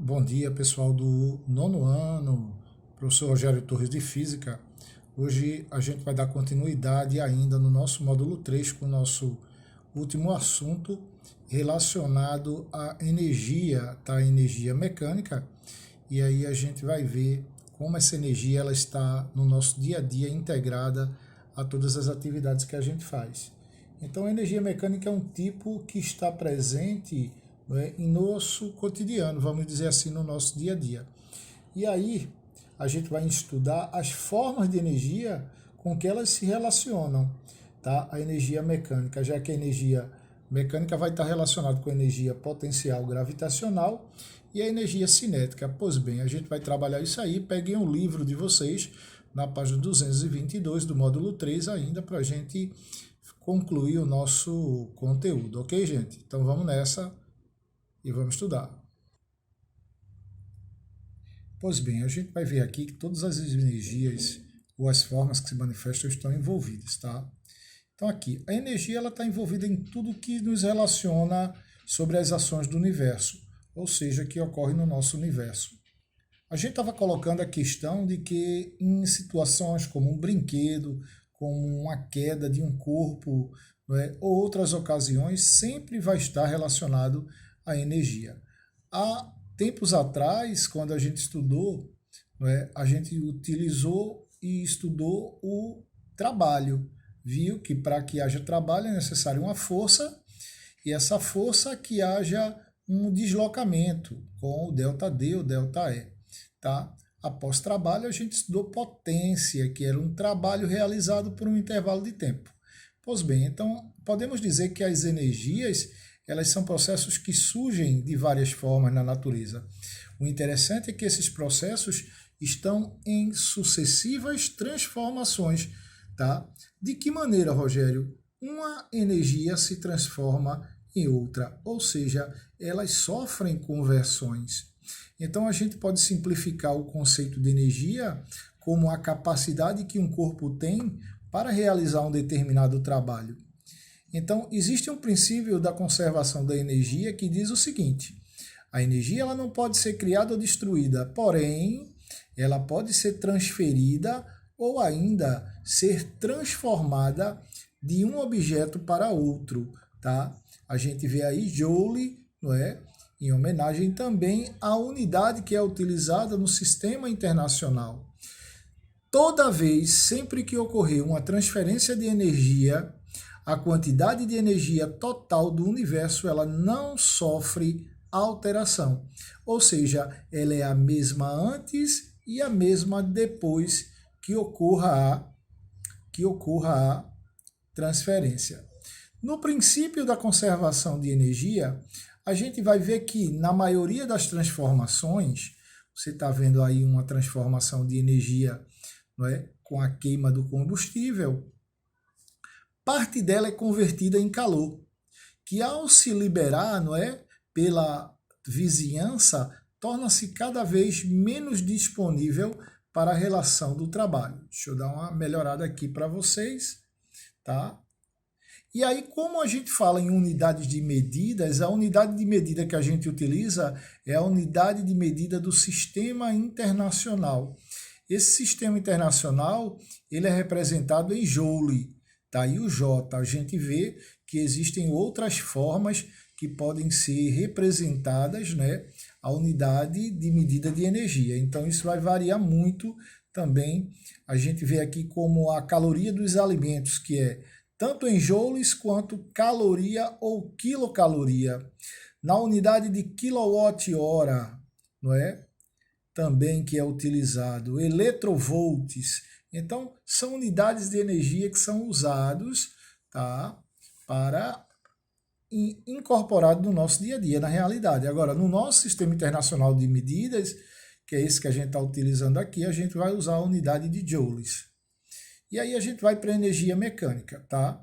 Bom dia, pessoal do nono ano, professor Rogério Torres de Física. Hoje a gente vai dar continuidade ainda no nosso módulo 3 com o nosso último assunto relacionado à energia, tá? Energia mecânica. E aí a gente vai ver como essa energia ela está no nosso dia a dia integrada a todas as atividades que a gente faz. Então, a energia mecânica é um tipo que está presente, né, em nosso cotidiano, vamos dizer assim, no nosso dia a dia. E aí, a gente vai estudar as formas de energia com que elas se relacionam, tá? A energia mecânica, já que a energia mecânica vai estar relacionada com a energia potencial gravitacional e a energia cinética. Pois bem, a gente vai trabalhar isso aí. Peguem um livro de vocês na página 222 do módulo 3 ainda para a gente concluir o nosso conteúdo, ok, gente? Então vamos nessa e vamos estudar. Pois bem, a gente vai ver aqui que todas as energias ou as formas que se manifestam estão envolvidas, tá? Então aqui, a energia ela está envolvida em tudo que nos relaciona sobre as ações do universo, ou seja, que ocorre no nosso universo. A gente estava colocando a questão de que em situações como um brinquedo, como uma queda de um corpo, não é, ou outras ocasiões, sempre vai estar relacionado à energia. Há tempos atrás, quando a gente estudou, não é, a gente utilizou e estudou o trabalho. Viu que para que haja trabalho é necessário uma força, e essa força que haja um deslocamento com o ΔD ou ΔE. Tá? Após trabalho, a gente estudou potência, que era um trabalho realizado por um intervalo de tempo. Pois bem, então podemos dizer que as energias elas são processos que surgem de várias formas na natureza. O interessante é que esses processos estão em sucessivas transformações. Tá? De que maneira, Rogério? Uma energia se transforma em outra, ou seja, elas sofrem conversões. Então a gente pode simplificar o conceito de energia como a capacidade que um corpo tem para realizar um determinado trabalho. Então existe um princípio da conservação da energia que diz o seguinte: a energia ela não pode ser criada ou destruída, porém ela pode ser transferida ou ainda ser transformada de um objeto para outro, tá? A gente vê aí Joule, não é? Em homenagem também à unidade que é utilizada no sistema internacional. Toda vez, sempre que ocorrer uma transferência de energia, a quantidade de energia total do universo ela não sofre alteração. Ou seja, ela é a mesma antes e a mesma depois que ocorra a transferência. No princípio da conservação de energia, a gente vai ver que na maioria das transformações, você está vendo aí uma transformação de energia, não é, com a queima do combustível, parte dela é convertida em calor, que ao se liberar, não é, pela vizinhança, torna-se cada vez menos disponível para a relação do trabalho. Deixa eu dar uma melhorada aqui para vocês, tá? E aí, como a gente fala em unidades de medidas, a unidade de medida que a gente utiliza é a unidade de medida do sistema internacional. Esse sistema internacional, ele é representado em joule, tá? E o J, a gente vê que existem outras formas que podem ser representadas, né, a unidade de medida de energia. Então, isso vai variar muito também. A gente vê aqui como a caloria dos alimentos, que é tanto em joules quanto caloria ou quilocaloria. Na unidade de quilowatt-hora, não é? Também que é utilizado eletrovolts. Então, são unidades de energia que são usados, tá, para incorporado no nosso dia a dia, na realidade. Agora, no nosso sistema internacional de medidas, que é esse que a gente está utilizando aqui, a gente vai usar a unidade de joules. E aí a gente vai para a energia mecânica, tá?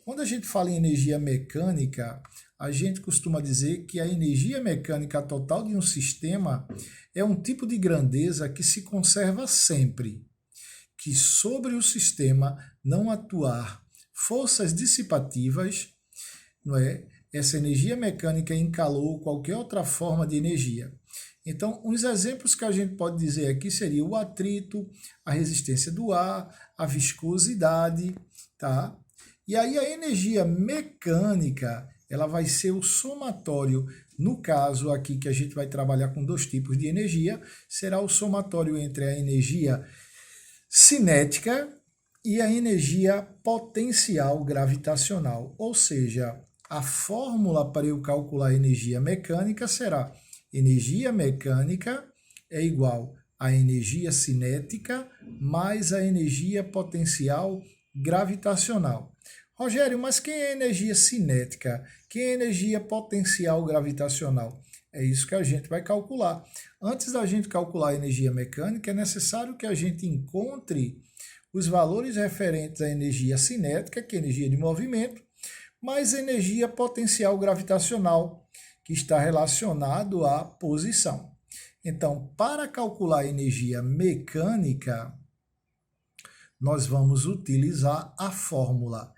Quando a gente fala em energia mecânica, a gente costuma dizer que a energia mecânica total de um sistema é um tipo de grandeza que se conserva sempre, que sobre o sistema não atuar forças dissipativas, não é? Essa energia mecânica em calor ou qualquer outra forma de energia. Então, uns exemplos que a gente pode dizer aqui seria o atrito, a resistência do ar, a viscosidade, tá? E aí a energia mecânica, ela vai ser o somatório. No caso aqui que a gente vai trabalhar com dois tipos de energia, será o somatório entre a energia cinética e a energia potencial gravitacional. Ou seja, a fórmula para eu calcular a energia mecânica será energia mecânica é igual a energia cinética mais a energia potencial gravitacional. Rogério, mas quem é energia cinética? Quem é energia potencial gravitacional? É isso que a gente vai calcular. Antes da gente calcular a energia mecânica, é necessário que a gente encontre os valores referentes à energia cinética, que é energia de movimento, mais energia potencial gravitacional, que está relacionado à posição. Então, para calcular a energia mecânica, nós vamos utilizar a fórmula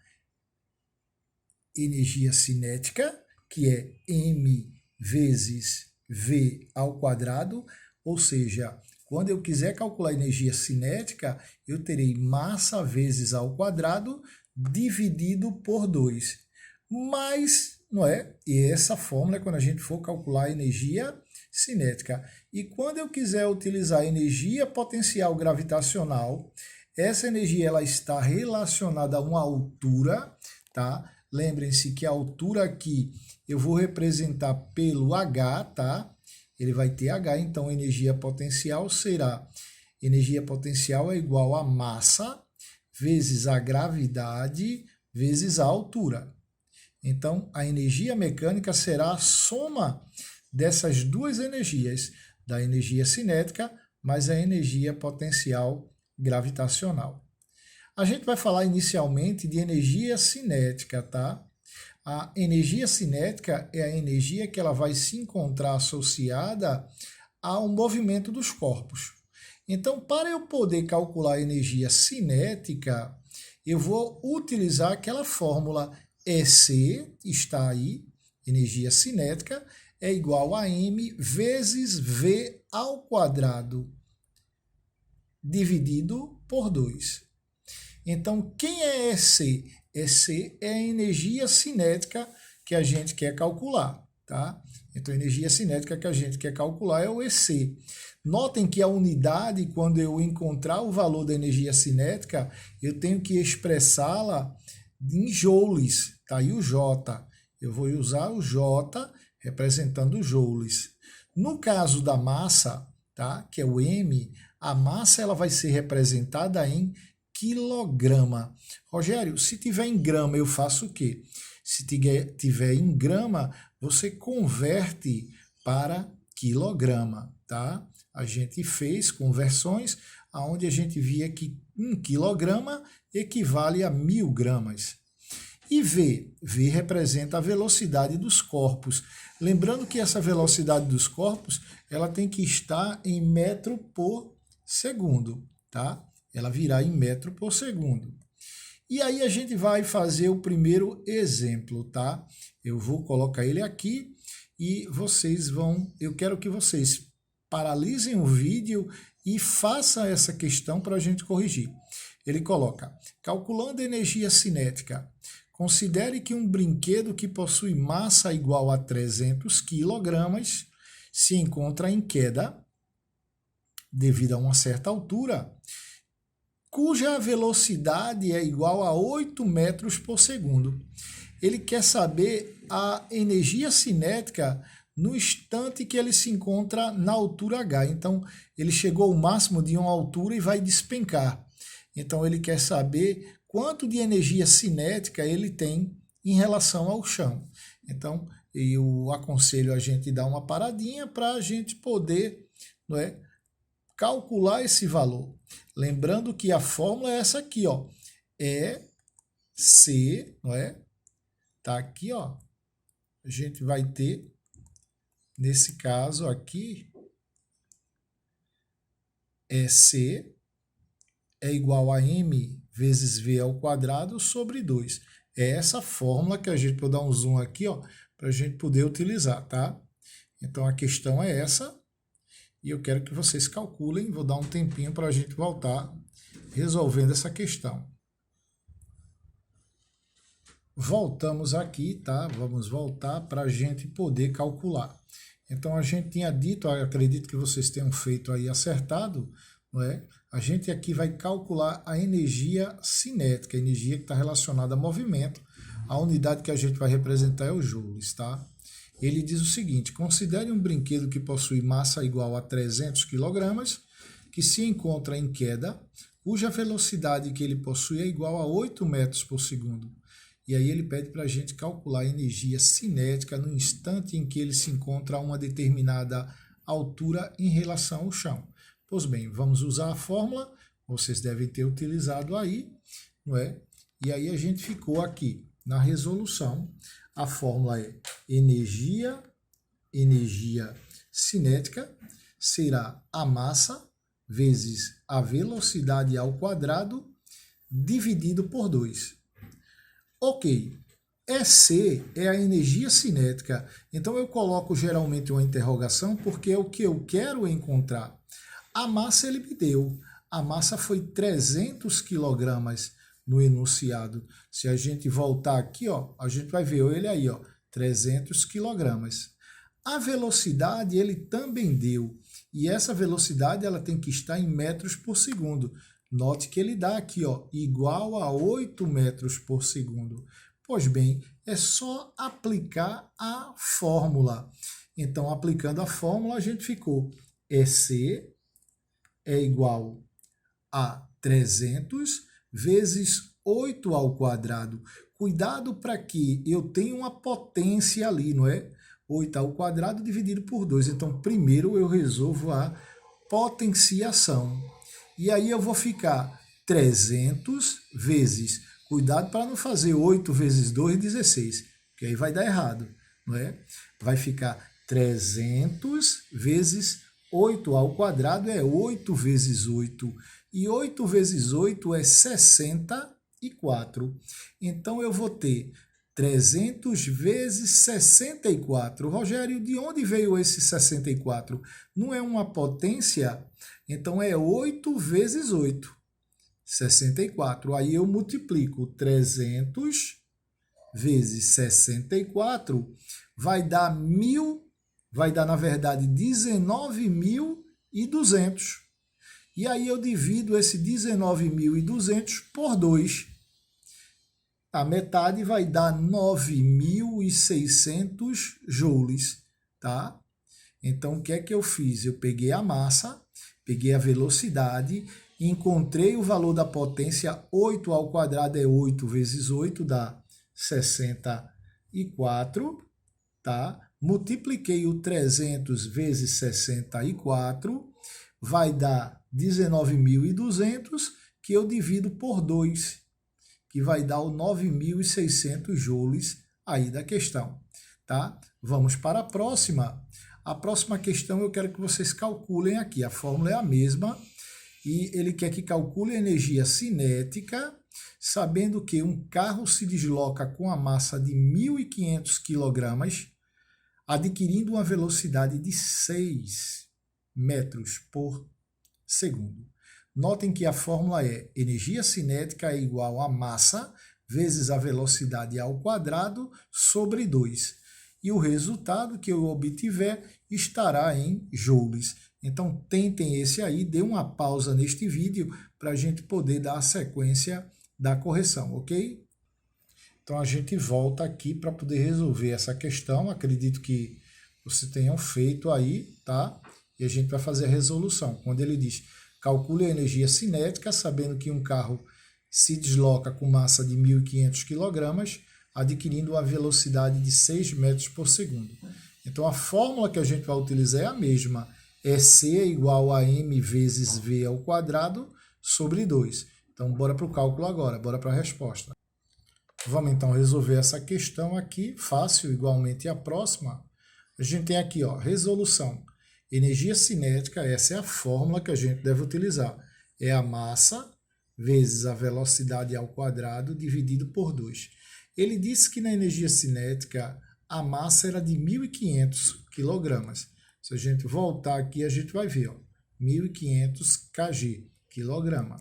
energia cinética, que é m vezes v ao quadrado, ou seja, quando eu quiser calcular energia cinética, eu terei massa vezes ao quadrado dividido por 2. Mas, não é? E essa fórmula é quando a gente for calcular a energia cinética. E quando eu quiser utilizar a energia potencial gravitacional, essa energia ela está relacionada a uma altura, tá? Lembrem-se que a altura aqui eu vou representar pelo H, tá? Ele vai ter H, então energia potencial será, energia potencial é igual a massa vezes a gravidade vezes a altura. Então, a energia mecânica será a soma dessas duas energias, da energia cinética mais a energia potencial gravitacional. A gente vai falar inicialmente de energia cinética, tá? A energia cinética é a energia que ela vai se encontrar associada ao movimento dos corpos. Então, para eu poder calcular a energia cinética, eu vou utilizar aquela fórmula EC, está aí, energia cinética, é igual a m vezes v ao quadrado, dividido por 2. Então, quem é EC? EC é a energia cinética que a gente quer calcular, tá? Então, a energia cinética que a gente quer calcular é o EC. Notem que a unidade, quando eu encontrar o valor da energia cinética, eu tenho que expressá-la em joules, tá aí o J. Eu vou usar o J representando joules. No caso da massa, tá, que é o M, a massa ela vai ser representada em quilograma. Rogério, se tiver em grama, eu faço o quê? Se tiver em grama, você converte para quilograma, tá? A gente fez conversões onde a gente via que 1 quilograma equivale a 1000 gramas. E V? V representa a velocidade dos corpos. Lembrando que essa velocidade dos corpos ela tem que estar em metro por segundo, tá? Ela virá em metro por segundo. E aí a gente vai fazer o primeiro exemplo, tá? Eu vou colocar ele aqui e vocês vão... Eu quero que vocês paralisem o vídeo e façam essa questão para a gente corrigir. Ele coloca, calculando a energia cinética, considere que um brinquedo que possui massa igual a 300 kg se encontra em queda devido a uma certa altura, cuja velocidade é igual a 8 metros por segundo. Ele quer saber a energia cinética no instante que ele se encontra na altura H. Então, ele chegou ao máximo de uma altura e vai despencar. Então, ele quer saber quanto de energia cinética ele tem em relação ao chão. Então, eu aconselho a gente dar uma paradinha para a gente poder, não é, calcular esse valor. Lembrando que a fórmula é essa aqui, ó. EC, não é? Tá aqui, ó. A gente vai ter, nesse caso aqui, EC é igual a m vezes v ao quadrado sobre 2. É essa fórmula que a gente pode dar um zoom aqui, ó, para a gente poder utilizar, tá? Então, a questão é essa. E eu quero que vocês calculem, vou dar um tempinho para a gente voltar resolvendo essa questão. Voltamos aqui, tá? Vamos voltar para a gente poder calcular. Então, a gente tinha dito, acredito que vocês tenham feito aí acertado, não é? A gente aqui vai calcular a energia cinética, a energia que está relacionada a movimento. A unidade que a gente vai representar é o joules, tá? Ele diz o seguinte: considere um brinquedo que possui massa igual a 300 kg, que se encontra em queda, cuja velocidade que ele possui é igual a 8 metros por segundo. E aí ele pede para a gente calcular a energia cinética no instante em que ele se encontra a uma determinada altura em relação ao chão. Pois bem, vamos usar a fórmula, vocês devem ter utilizado aí, não é? E aí a gente ficou aqui na resolução. A fórmula é energia cinética será a massa vezes a velocidade ao quadrado dividido por 2. Ok, EC é a energia cinética, então eu coloco geralmente uma interrogação porque é o que eu quero encontrar. A massa ele me deu, a massa foi 300 kg no enunciado. Se a gente voltar aqui, ó, a gente vai ver ele aí, ó, 300 kg. A velocidade ele também deu, e essa velocidade ela tem que estar em metros por segundo. Note que ele dá aqui, ó, igual a 8 metros por segundo. Pois bem, é só aplicar a fórmula. Então, aplicando a fórmula, a gente ficou EC é igual a 300 vezes 8 ao quadrado. Cuidado para que eu tenha uma potência ali, não é? 8 ao quadrado dividido por 2. Então, primeiro eu resolvo a potenciação. E aí eu vou ficar 300 vezes, cuidado para não fazer 8 vezes 2, 16, porque aí vai dar errado, não é? Vai ficar 300 vezes 8 ao quadrado é 8 vezes 8, e 8 vezes 8 é 64. Então eu vou ter 300 vezes 64. Rogério, de onde veio esse 64? Não é uma potência? Então é 8 vezes 8, 64. Aí eu multiplico 300 vezes 64, vai dar 1.000, vai dar na verdade 19.200. E aí eu divido esse 19.200 por 2. A metade vai dar 9.600 joules, tá? Então, o que é que eu fiz? Eu peguei a massa, peguei a velocidade, encontrei o valor da potência, 8 ao quadrado é 8 vezes 8, dá 64, tá? Multipliquei o 300 vezes 64, vai dar 19.200, que eu divido por 2, que vai dar o 9.600 joules aí da questão, tá? Vamos para a próxima. A próxima questão eu quero que vocês calculem aqui. A fórmula é a mesma e ele quer que calcule a energia cinética, sabendo que um carro se desloca com a massa de 1.500 kg, adquirindo uma velocidade de 6 metros por segundo. Notem que a fórmula é energia cinética é igual a massa vezes a velocidade ao quadrado sobre 2. E o resultado que eu obtiver estará em joules. Então, tentem esse aí, dê uma pausa neste vídeo para a gente poder dar a sequência da correção, ok? Então, a gente volta aqui para poder resolver essa questão. Acredito que vocês tenham feito aí, tá? E a gente vai fazer a resolução. Quando ele diz, calcule a energia cinética, sabendo que um carro se desloca com massa de 1.500 kg, adquirindo uma velocidade de 6 metros por segundo. Então, a fórmula que a gente vai utilizar é a mesma. EC é igual a m vezes v ao quadrado sobre 2. Então, bora para o cálculo agora, bora para a resposta. Vamos, então, resolver essa questão aqui, fácil, igualmente a próxima. A gente tem aqui, ó, resolução. Energia cinética, essa é a fórmula que a gente deve utilizar. É a massa vezes a velocidade ao quadrado dividido por 2. Ele disse que na energia cinética a massa era de 1.500 kg. Se a gente voltar aqui, a gente vai ver, ó, 1.500 kg, quilograma.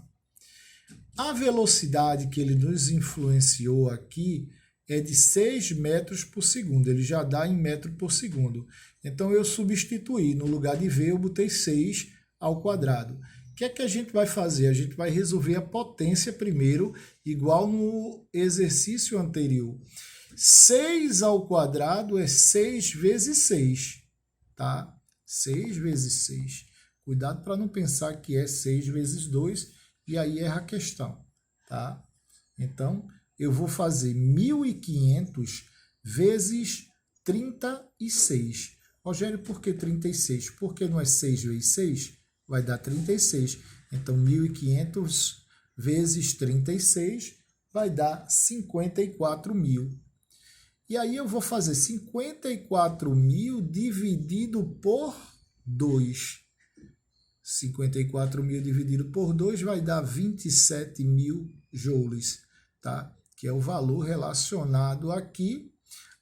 A velocidade que ele nos influenciou aqui é de 6 metros por segundo. Ele já dá em metro por segundo. Então, eu substituí. No lugar de V, eu botei 6 ao quadrado. O que é que a gente vai fazer? A gente vai resolver a potência primeiro, igual no exercício anterior. 6 ao quadrado é 6 vezes 6, tá? 6 vezes 6. Cuidado para não pensar que é 6 vezes 2 e aí erra a questão, tá? Então, eu vou fazer 1.500 vezes 36. Rogério, por que 36? Porque não é 6 vezes 6? Vai dar 36. Então, 1.500 vezes 36 vai dar 54.000. E aí eu vou fazer 54.000 dividido por 2. 54.000 dividido por 2 vai dar 27.000 joules, tá? Que é o valor relacionado aqui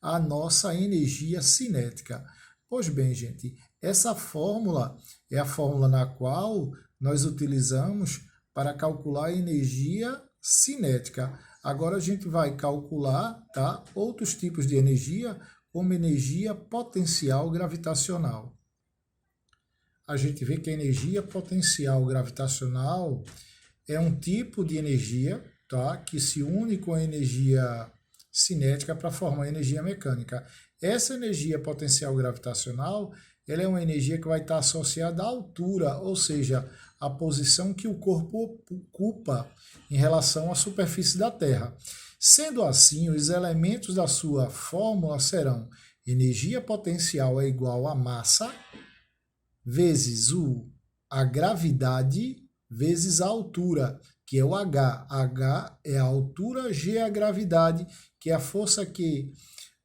à nossa energia cinética. Pois bem, gente, essa fórmula é a fórmula na qual nós utilizamos para calcular a energia cinética. Agora a gente vai calcular, tá, outros tipos de energia, como energia potencial gravitacional. A gente vê que a energia potencial gravitacional é um tipo de energia, tá, que se une com a energia cinética para formar energia mecânica. Essa energia potencial gravitacional, ela é uma energia que vai estar associada à altura, ou seja, à posição que o corpo ocupa em relação à superfície da Terra. Sendo assim, os elementos da sua fórmula serão energia potencial é igual a massa vezes a gravidade vezes a altura, que é o H. H é a altura, G é a gravidade, que é a força que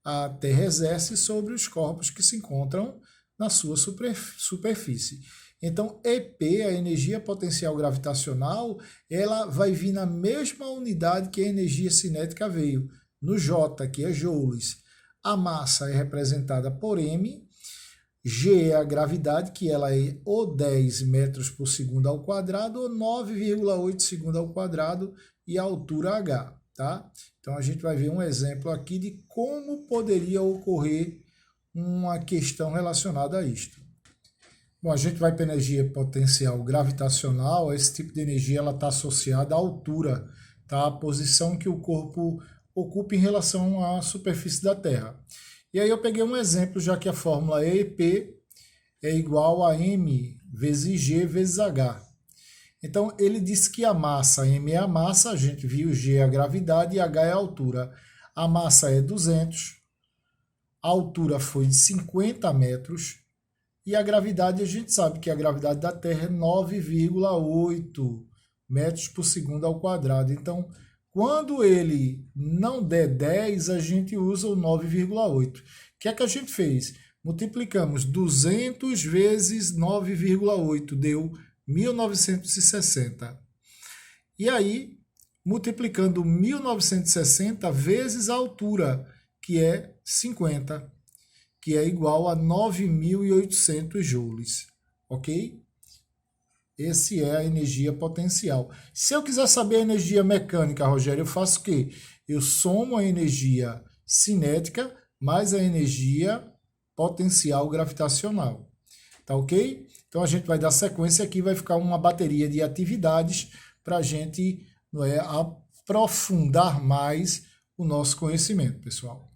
a Terra exerce sobre os corpos que se encontram na sua superfície. Então, EP, a energia potencial gravitacional, ela vai vir na mesma unidade que a energia cinética veio, no J, que é joules. A massa é representada por M, G é a gravidade, que ela é ou 10 metros por segundo ao quadrado ou 9,8 segundo ao quadrado, e a altura H, tá? Então, a gente vai ver um exemplo aqui de como poderia ocorrer uma questão relacionada a isto. Bom, a gente vai para a energia potencial gravitacional. Esse tipo de energia está associada à altura, tá? A posição que o corpo ocupa em relação à superfície da Terra. E aí eu peguei um exemplo, já que a fórmula EP é igual a M vezes G vezes H. Então, ele disse que a massa, M é a massa, a gente viu, G é a gravidade e H é a altura. A massa é 200, a altura foi de 50 metros e a gravidade, a gente sabe que a gravidade da Terra é 9,8 metros por segundo ao quadrado. Então, quando ele não der 10, a gente usa o 9,8. O que é que a gente fez? Multiplicamos 200 vezes 9,8, deu 1960. E aí, multiplicando 1960 vezes a altura, que é 50, que é igual a 9.800 joules, ok? Esse é a energia potencial. Se eu quiser saber a energia mecânica, Rogério, eu faço o quê? Eu somo a energia cinética mais a energia potencial gravitacional. Tá ok? Então a gente vai dar sequência aqui, vai ficar uma bateria de atividades para a gente, não é, aprofundar mais o nosso conhecimento, pessoal.